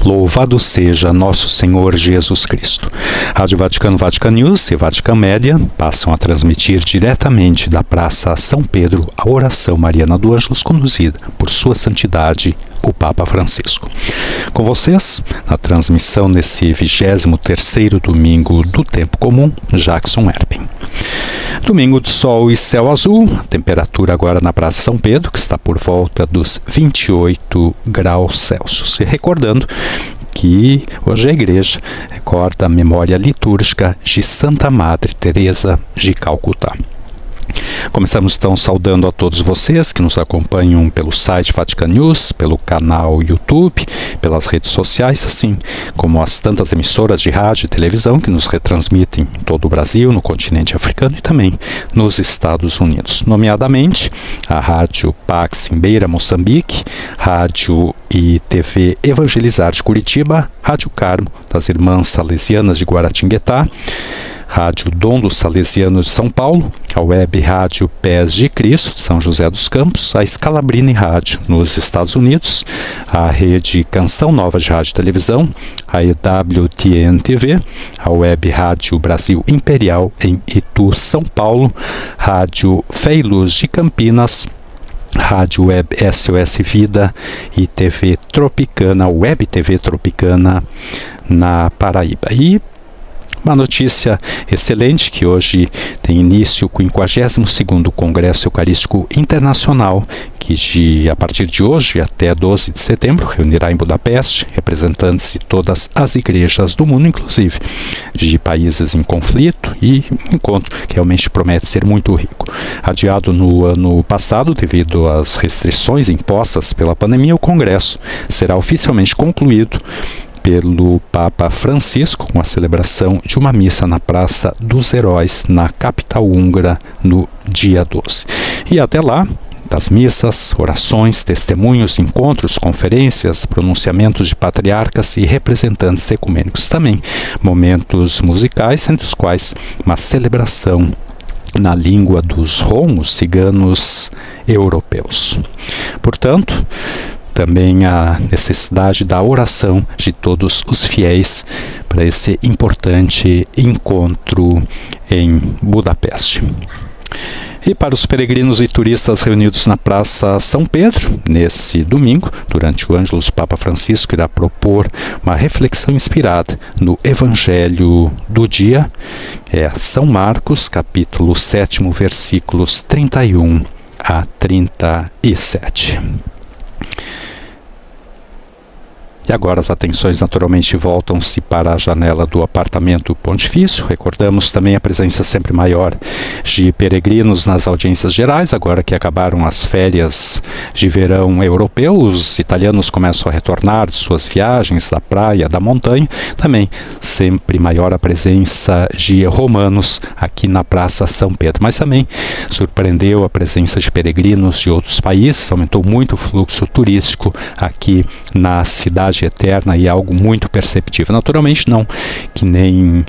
Louvado seja nosso Senhor Jesus Cristo. Rádio Vaticano, Vatican News e Vatican Média passam a transmitir diretamente da Praça São Pedro a oração mariana do Ângelus conduzida por Sua Santidade, o Papa Francisco. Com vocês, na transmissão nesse 23º domingo do Tempo Comum, Jackson Erpen. Domingo de sol e céu azul, temperatura agora na Praça São Pedro, que está por volta dos 28 graus Celsius. E recordando que hoje a Igreja recorda a memória litúrgica de Santa Madre Teresa de Calcutá. Começamos então saudando a todos vocês que nos acompanham pelo site Vatican News, pelo canal YouTube, pelas redes sociais, assim como as tantas emissoras de rádio e televisão que nos retransmitem em todo o Brasil, no continente africano e também nos Estados Unidos. Nomeadamente, a Rádio Pax em Beira, Moçambique, Rádio e TV Evangelizar de Curitiba, Rádio Carmo das Irmãs Salesianas de Guaratinguetá, Rádio Dom dos Salesianos de São Paulo, a Web Rádio Pés de Cristo de São José dos Campos, a Scalabrini Rádio nos Estados Unidos, a Rede Canção Nova de Rádio e Televisão, a EWTN TV, a Web Rádio Brasil Imperial em Itu, São Paulo, Rádio Fé e Luz de Campinas, Rádio Web SOS Vida e TV Tropicana, Web TV Tropicana na Paraíba. E uma notícia excelente que hoje tem início o 52º Congresso Eucarístico Internacional, que a partir de hoje até 12 de setembro reunirá em Budapeste representantes de todas as igrejas do mundo, inclusive de países em conflito, e um encontro que realmente promete ser muito rico. Adiado no ano passado devido às restrições impostas pela pandemia, o Congresso será oficialmente concluído pelo Papa Francisco, com a celebração de uma missa na Praça dos Heróis, na capital húngara, no dia 12. E até lá, das missas, orações, testemunhos, encontros, conferências, pronunciamentos de patriarcas e representantes ecumênicos. Também momentos musicais, entre os quais uma celebração na língua dos romos ciganos europeus. Portanto, também a necessidade da oração de todos os fiéis para esse importante encontro em Budapeste. E para os peregrinos e turistas reunidos na Praça São Pedro, nesse domingo, durante o Ângelus, o Papa Francisco irá propor uma reflexão inspirada no Evangelho do dia, São Marcos, capítulo 7, versículos 31 a 37. E agora as atenções naturalmente voltam-se para a janela do apartamento pontifício. Recordamos também a presença sempre maior de peregrinos nas audiências gerais. Agora que acabaram as férias de verão europeu, os italianos começam a retornar de suas viagens da praia, da montanha. Também sempre maior a presença de romanos aqui na Praça São Pedro. Mas também surpreendeu a presença de peregrinos de outros países. Aumentou muito o fluxo turístico aqui na cidade eterna e algo muito perceptível. Naturalmente não que nem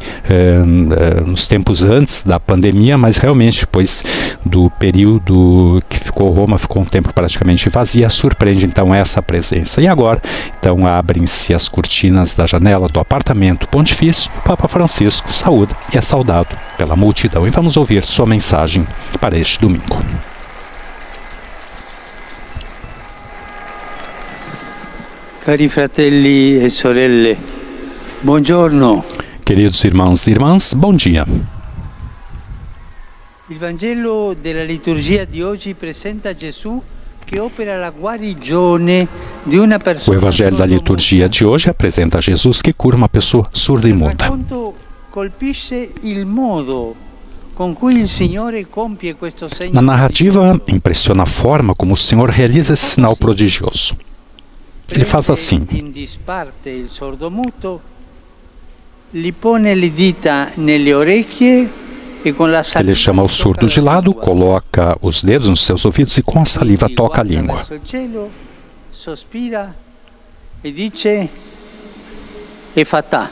nos tempos antes da pandemia, mas realmente depois do período que Roma ficou um tempo praticamente vazia, surpreende então essa presença. E agora, então, abrem-se as cortinas da janela do apartamento pontifício e o Papa Francisco saúda e é saudado pela multidão. E vamos ouvir sua mensagem para este domingo. Cari fratelli e sorelle, buongiorno. Queridos irmãos e irmãs, bom dia. Il Vangelo della liturgia di oggi presenta Gesù che opera la guarigione di una persona. O Evangelho da liturgia de hoje apresenta Jesus que cura uma pessoa surda e muda. Il racconto colpisce il modo con cui il Signore compie questo segno. Na narrativa, impressiona a forma como o Senhor realiza esse sinal prodigioso. Ele faz assim. In disparte il sordomuto, gli pone le dita nelle orecchie e con la saliva. Ele chama o surdo de lado, coloca os dedos nos seus ouvidos e com a saliva toca a língua. Sospira e dice Efatá,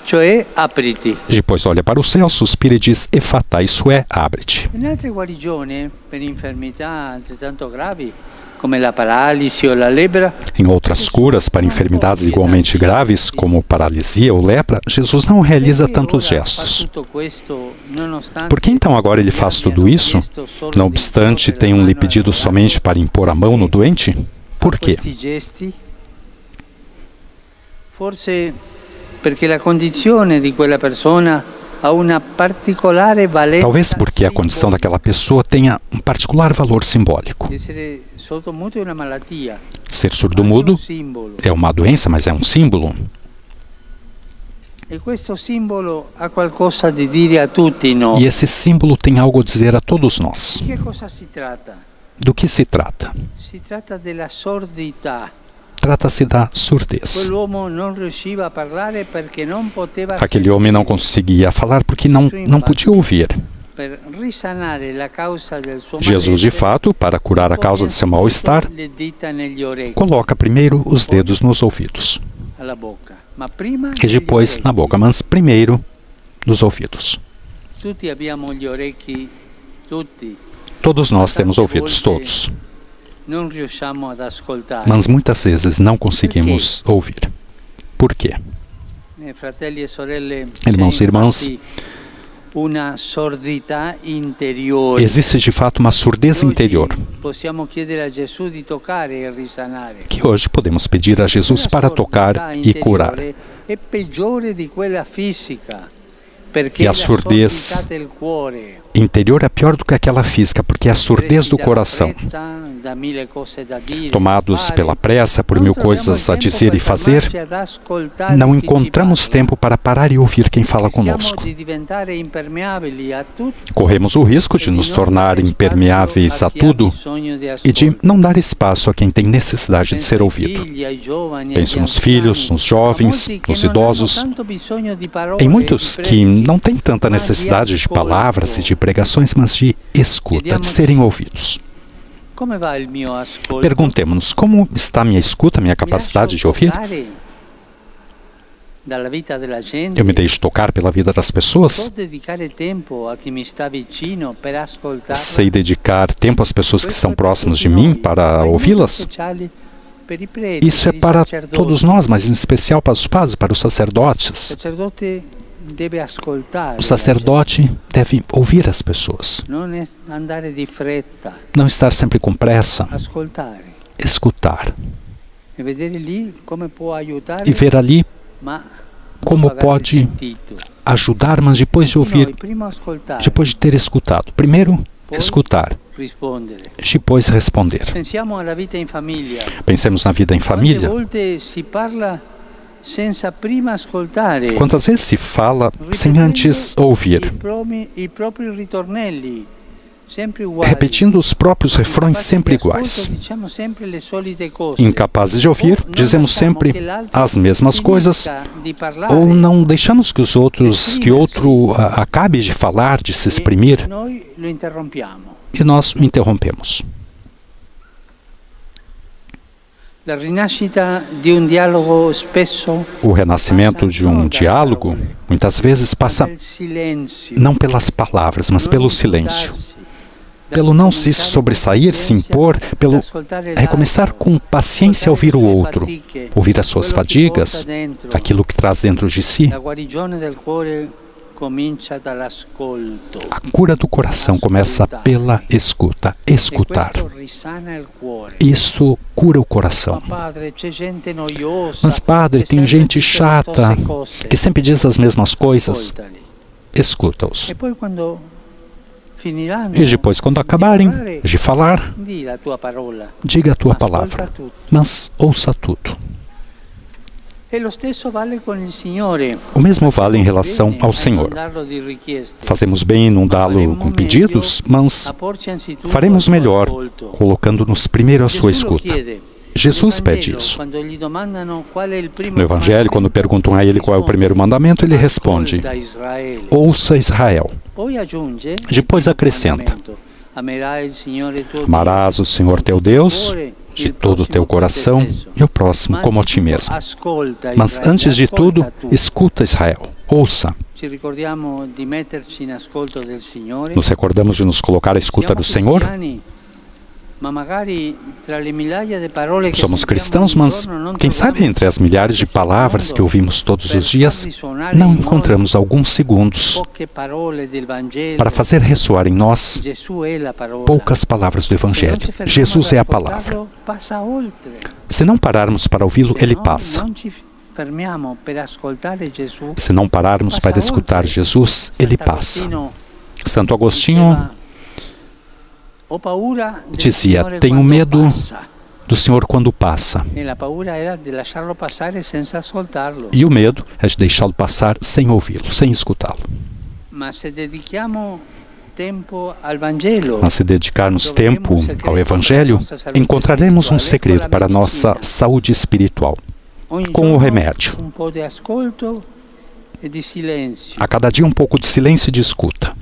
cioè apriti. Depois olha para o céu, suspira e diz Efatá, isso é, abre-te. In altre guarigioni per infermità altrettanto gravi, come la paralisi o la lepra. Em outras curas para enfermidades igualmente graves, como paralisia ou lepra, Jesus não realiza tantos gestos. Por que então agora ele faz tudo isso? Não obstante, tenham lhe pedido somente para impor a mão no doente? Por quê? Forse perché la condizione di quella persona ha una particolare valenza. Talvez porque a condição daquela pessoa tenha um particular valor simbólico. Essere sordomuto è una malattia. Ser surdo-mudo é uma doença, mas é um símbolo. E questo simbolo ha qualcosa da dire a tutti noi. E esse símbolo tem algo a dizer a todos nós. Di che cosa si tratta? Do que se trata? Si tratta della sordità. Trata-se da surdez. Quell'uomo non riusciva a parlare perché non poteva. Aquele homem não conseguia falar porque não podia ouvir. Per risanare la causa del suo Jesus, de fato, para curar a causa de seu mal-estar, le dita negli orecchi, coloca primeiro os dedos nos ouvidos alla bocca, ma prima e depois na boca, mas primeiro nos ouvidos. Tutti abbiamo gli orecchi, tutti. Todos nós temos ouvidos, todos. Non riusciamo ad ascoltare. Mas muitas vezes não conseguimos ouvir. Por quê? Fratelli e sorelle, Irmãos e irmãs, una sordità interiore. existe de fato uma surdez interior Possiamo chiedere a Gesù di toccare e risanare. que hoje podemos pedir a Jesus para tocar e curar. É peggiore di quella fisica, E perché a la surdez sordità del cuore. interior é pior do que aquela física, porque é a surdez do coração. Tomados pela pressa, por mil coisas a dizer e fazer, não encontramos tempo para parar e ouvir quem fala conosco. Corremos o risco de nos tornar impermeáveis a tudo e de não dar espaço a quem tem necessidade de ser ouvido. Penso nos filhos, nos jovens, nos idosos. Em muitos que não têm tanta necessidade de palavras e de pregações, mas de escuta, de serem ouvidos. Perguntemos-nos, como está a minha escuta, a minha capacidade de ouvir? Eu me deixo tocar pela vida das pessoas? Sei dedicar tempo às pessoas que estão próximas de mim para ouvi-las? Isso é para todos nós, mas em especial para os padres, para os sacerdotes. O sacerdote deve ouvir as pessoas, não estar sempre com pressa, escutar e ver ali como pode ajudar, mas depois de ouvir, depois de ter escutado. Primeiro, escutar, depois responder. Pensemos na vida em família. Quantas vezes se fala sem antes ouvir, repetindo os próprios refrões sempre iguais. Incapazes de ouvir, dizemos sempre as mesmas coisas, ou não deixamos que outro acabe de falar, de se exprimir, e nós o interrompemos. O renascimento de um diálogo muitas vezes passa não pelas palavras, mas pelo silêncio. Pelo não se sobressair, se impor, pelo recomeçar com paciência a ouvir o outro, ouvir as suas fadigas, aquilo que traz dentro de si. A cura do coração começa pela escuta, escutar. Isso cura o coração. Mas, padre, tem gente chata que sempre diz as mesmas coisas. Escuta-os. E depois, quando acabarem de falar, diga a tua palavra, mas ouça tudo. O mesmo vale em relação ao Senhor. Fazemos bem em inundá-lo com pedidos, mas faremos melhor colocando-nos primeiro à sua escuta. Jesus pede isso. No Evangelho, quando perguntam a ele qual é o primeiro mandamento, ele responde: ouça Israel. Depois acrescenta: amarás o Senhor teu Deus de todo o teu coração e o próximo como a ti mesmo. Mas antes de tudo, escuta Israel, ouça. Nos recordamos de nos colocar à escuta do Senhor? Somos cristãos, mas quem sabe entre as milhares de palavras que ouvimos todos os dias, não encontramos alguns segundos para fazer ressoar em nós poucas palavras do Evangelho. Jesus é a palavra. Se não pararmos para ouvi-lo, ele passa. Se não pararmos para escutar Jesus, ele passa. Santo Agostinho dizia: tenho medo do Senhor quando passa. E o medo é de deixá-lo passar sem ouvi-lo, sem escutá-lo. Mas se dedicarmos tempo ao Evangelho, encontraremos um segredo para a nossa saúde espiritual, com o remédio. A cada dia um pouco de silêncio e de escuta.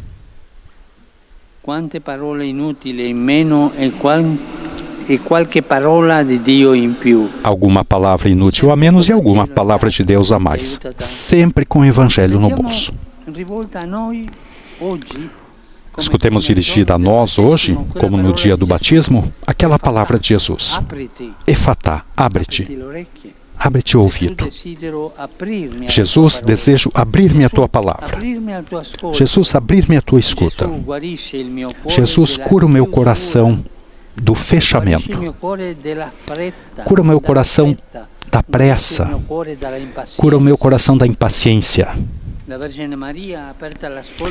Quante parole inutili in meno e qualche parola di Dio in più. Alguma palavra inútil a menos e alguma palavra de Deus a mais. Sempre com o Evangelho no bolso. Escutemos dirigida a nós hoje, como no dia do batismo, aquela palavra de Jesus. Efatá, abre-te. Abre-te o ouvido. Jesus, desejo abrir-me a tua palavra. Jesus, abrir-me a tua escuta. Jesus, cura o meu coração do fechamento. Cura o meu coração da pressa. Cura o meu coração da impaciência.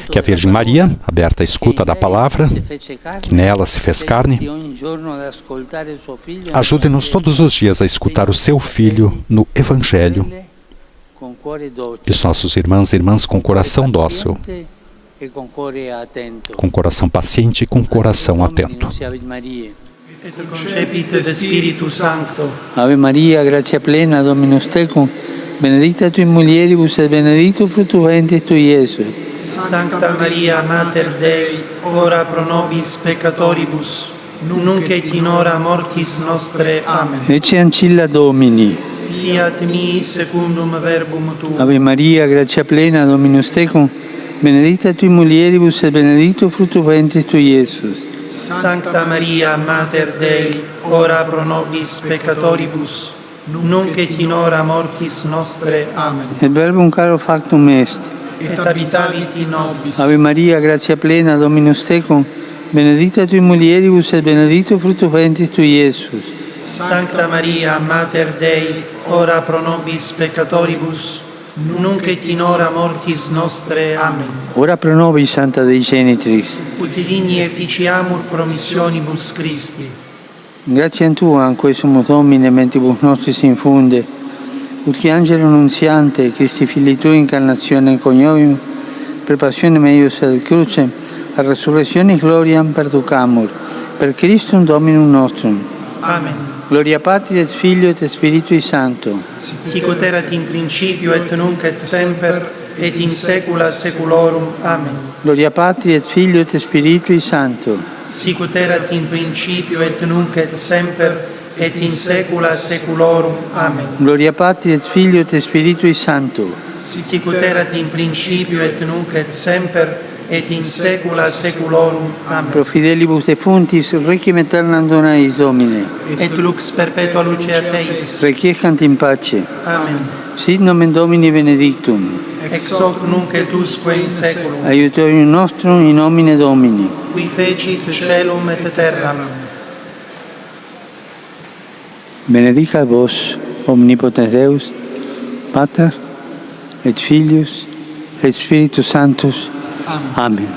Que a Virgem Maria, aberta à escuta da palavra, que nela se fez carne, ajude-nos todos os dias a escutar o seu Filho no Evangelho e os nossos irmãos e irmãs com coração dócil, com coração paciente e com coração atento. Ave Maria, gratia plena, Dominus tecum, benedicta tui mulieribus et benedictus fructus ventris tui, Iesus. Sancta Maria, Mater Dei, ora pro nobis peccatoribus, nunc et in hora mortis nostre. Amen. Ecce ancilla Domini. Fiat mi secundum verbum tuum. Ave Maria, gratia plena, Dominus tecum, benedicta tui mulieribus et benedictus fructus ventris tui, Iesus. Sancta Maria, Mater Dei, ora pro nobis peccatoribus, nunc et in hora mortis nostre. Amen. Et verbum caro factum est. Et habitavit in nobis. Ave Maria, gratia plena, Dominus tecum, benedicta tui mulieribus et benedictus fructus ventris tui, Iesus. Sancta Maria, Mater Dei, ora pro nobis peccatoribus, nunc et in hora mortis nostre. Amen. Ora pro nobis, Santa Dei Genitrix. Ut digni efficiamur promissionibus Christi. Grazie a Tua, anque sumus Domine, mentibus nostris infunde, ut qui angelo nunziante, Christi Filii Tui, incarnazione coniovium, per passione meius ad crucem, a resurrezione gloriam perducamur, per Christum Dominum nostrum. Amen. Gloria Patri et Filio et Spiritui Sancto. Sic ut erat in principio et nunc et semper et in saecula saeculorum. Amen. Gloria Patri et Filio et Spiritui Sancto. Sic ut erat in principio et nunc et semper et in saecula saeculorum. Amen. Gloria Patri et Filio et Spiritui Sancto. Sic ut erat in principio et nunc et semper et in saecula saeculorum. Amen. Pro fidelibus defunctis, requiem aeternam dona eis, Domine. Et lux perpetua luce a Teis. Requiescant in pace. Amen. Sit nomen Domini benedictum. Ex hoc nunc et usque in saeculum. Aiutorium nostrum in nomine Domini. Qui fecit caelum et terram. Benedicat vos, omnipotens Deus, Pater, et Filius, et Spiritus Sanctus. Amen.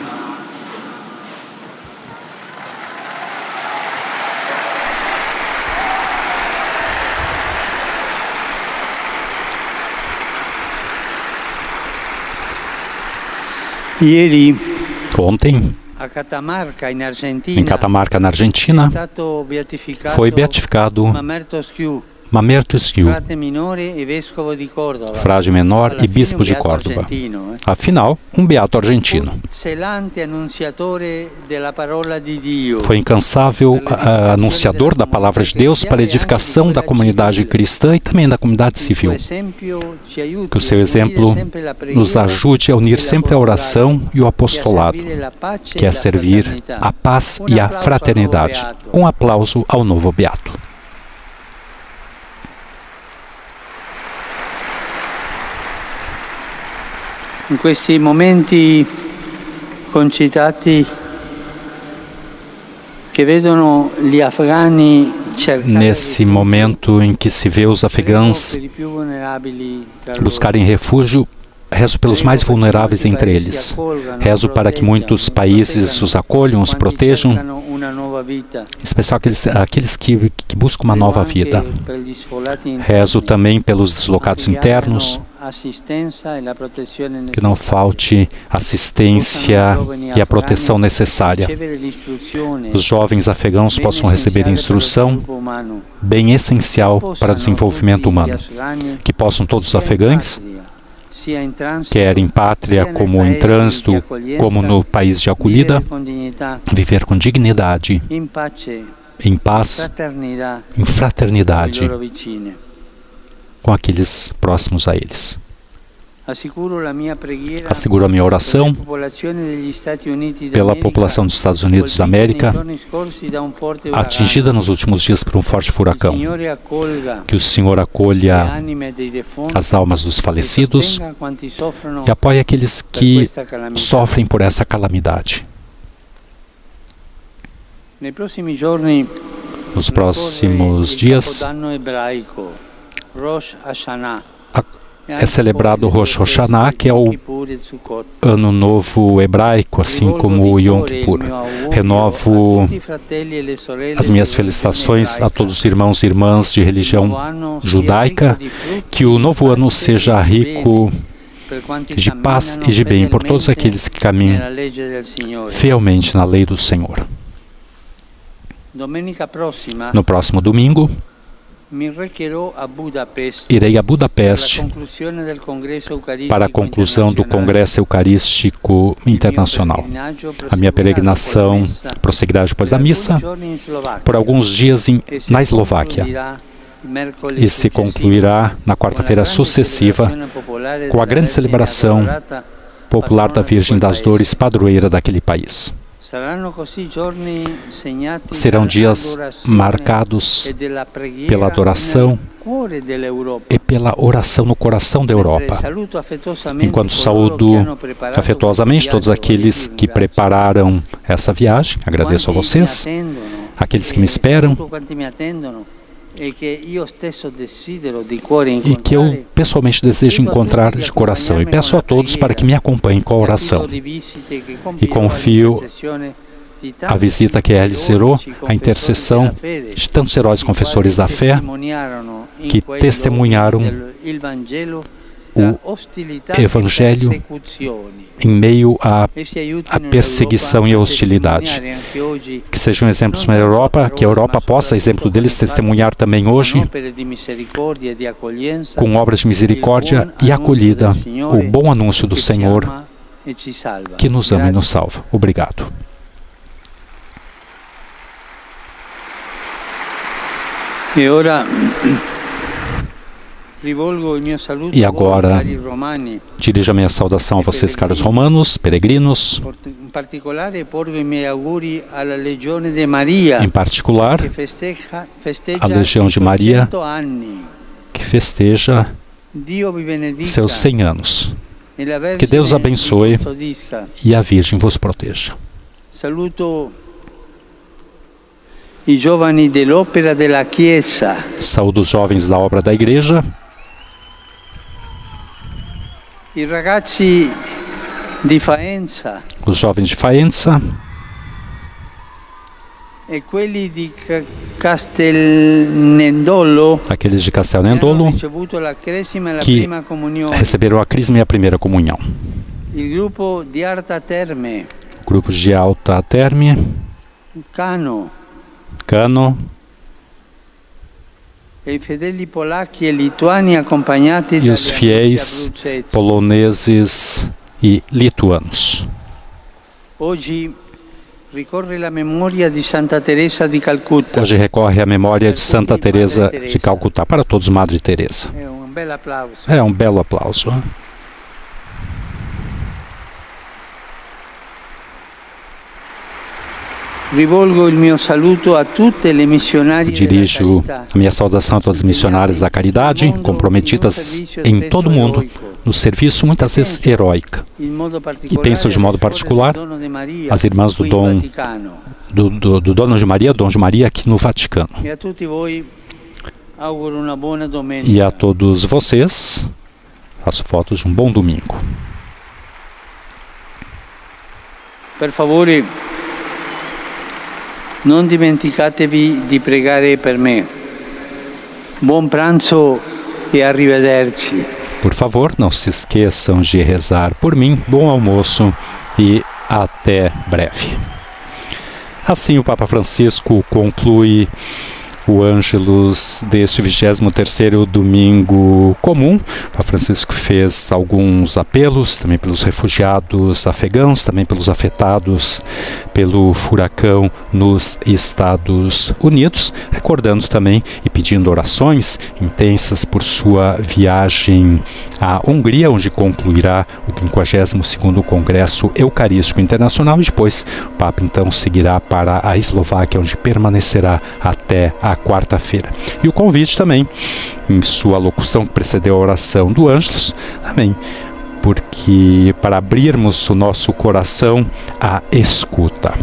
Ieri, Ontem, em Catamarca, na Argentina, foi beatificado Mamerto Sniu, frate minore e vescovo di Córdoba. frade menor Alla e fine bispo un de beato Córdoba. argentino, Afinal, um beato argentino. Un zelante annunziatore della parola di Dio. Foi incansável anunciador da palavra de Deus para a edificação da comunidade cristã e também da comunidade civil. Que o seu exemplo nos ajude a unir sempre a oração e o apostolado, que é servir a paz e a fraternidade. Um aplauso ao novo beato. In questi momenti concitati che vedono gli afghani Nesse momento em que se vê os afegãos buscarem refúgio, rezo pelos mais vulneráveis entre eles. Rezo para que muitos países os acolham, os protejam, em especial aqueles que buscam uma nova vida. Rezo também pelos deslocados internos, que não falte assistência e a proteção necessária. Os jovens afegãos possam receber instrução bem essencial para o desenvolvimento humano. Que possam todos os afegãos, quer em pátria como em trânsito, como no país de acolhida, viver com dignidade, em paz, em fraternidade com aqueles próximos a eles. Asseguro a minha oração pela população dos Estados Unidos da América, atingida nos últimos dias por um forte furacão. Que o Senhor acolha as almas dos falecidos e apoie aqueles que sofrem por essa calamidade. Nos próximos dias é celebrado Rosh Hashanah, que é o Ano Novo Hebraico, assim como o Yom Kippur. Renovo as minhas felicitações a todos os irmãos e irmãs de religião judaica, que o novo ano seja rico de paz e de bem por todos aqueles que caminham fielmente na lei do Senhor. No próximo domingo, irei a Budapeste para a conclusão do Congresso Eucarístico Internacional. A minha peregrinação prosseguirá depois da missa por alguns dias na Eslováquia e se concluirá na quarta-feira sucessiva com a grande celebração popular da Virgem das Dores, padroeira daquele país. Serão dias marcados pela adoração e pela oração no coração da Europa. Enquanto saúdo afetuosamente todos aqueles que prepararam essa viagem, agradeço a vocês, aqueles que me esperam, e que eu pessoalmente desejo encontrar de coração. E peço a todos para que me acompanhem com a oração. E confio a visita que realizou, a intercessão de tantos heróis confessores da fé que testemunharam o Evangelho em meio à perseguição e à hostilidade. Que sejam exemplos para a Europa, que a Europa possa, exemplo deles, testemunhar também hoje, com obras de misericórdia e acolhida, o bom anúncio do Senhor, que nos ama e nos salva. Obrigado. E agora, dirijo a minha saudação a vocês, caros romanos, peregrinos, em particular, a Legião de Maria, que festeja seus 100 anos. Que Deus abençoe e a Virgem vos proteja. Saluto i giovani dell'opera della Chiesa. Saúdo os jovens da obra da Igreja. I ragazzi di Faenza. Os jovens de Faenza. E quelli di Castelnendolo. Aqueles de Castelnendolo que receberam a crisma e a primeira comunhão. Il gruppo di Alta Terme. Grupos de Alta Terme. Cano. e os fiéis poloneses e lituanos. Hoje recorre a memória de Santa Teresa de Calcutta. Hoje recorre a memória de Santa Teresa de Calcutá. Para todos, Madre Teresa. É um belo aplauso. Dirijo a minha saudação a todas as missionárias da caridade, comprometidas em todo o mundo, no serviço muitas vezes heróico. E penso de modo particular as irmãs do Dono de Maria, Dom de Maria, aqui no Vaticano. E a todos vocês, faço fotos de um bom domingo. Per favore, non dimenticatevi di pregare per me. Buon pranzo e arrivederci. Por favor, não se esqueçam de rezar por mim. Bom almoço e até breve. Assim, o Papa Francisco conclui o Ângelus deste 23º domingo comum. O Papa Francisco fez alguns apelos também pelos refugiados afegãos, também pelos afetados pelo furacão nos Estados Unidos, recordando também e pedindo orações intensas por sua viagem à Hungria, onde concluirá o 52º Congresso Eucarístico Internacional, e depois o Papa então seguirá para a Eslováquia, onde permanecerá até a quarta-feira. E o convite também, em sua locução que precedeu a oração do Ângelus, também porque para abrirmos o nosso coração à escuta.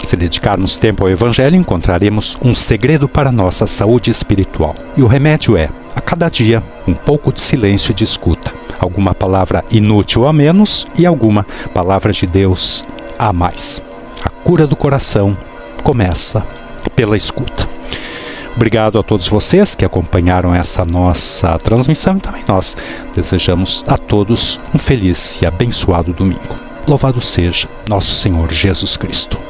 Se dedicarmos tempo ao Evangelho, encontraremos um segredo para a nossa saúde espiritual. E o remédio é, a cada dia, um pouco de silêncio e de escuta. Alguma palavra inútil a menos e alguma palavra de Deus a mais. A cura do coração começa pela escuta. Obrigado a todos vocês que acompanharam essa nossa transmissão e também nós desejamos a todos um feliz e abençoado domingo. Louvado seja nosso Senhor Jesus Cristo.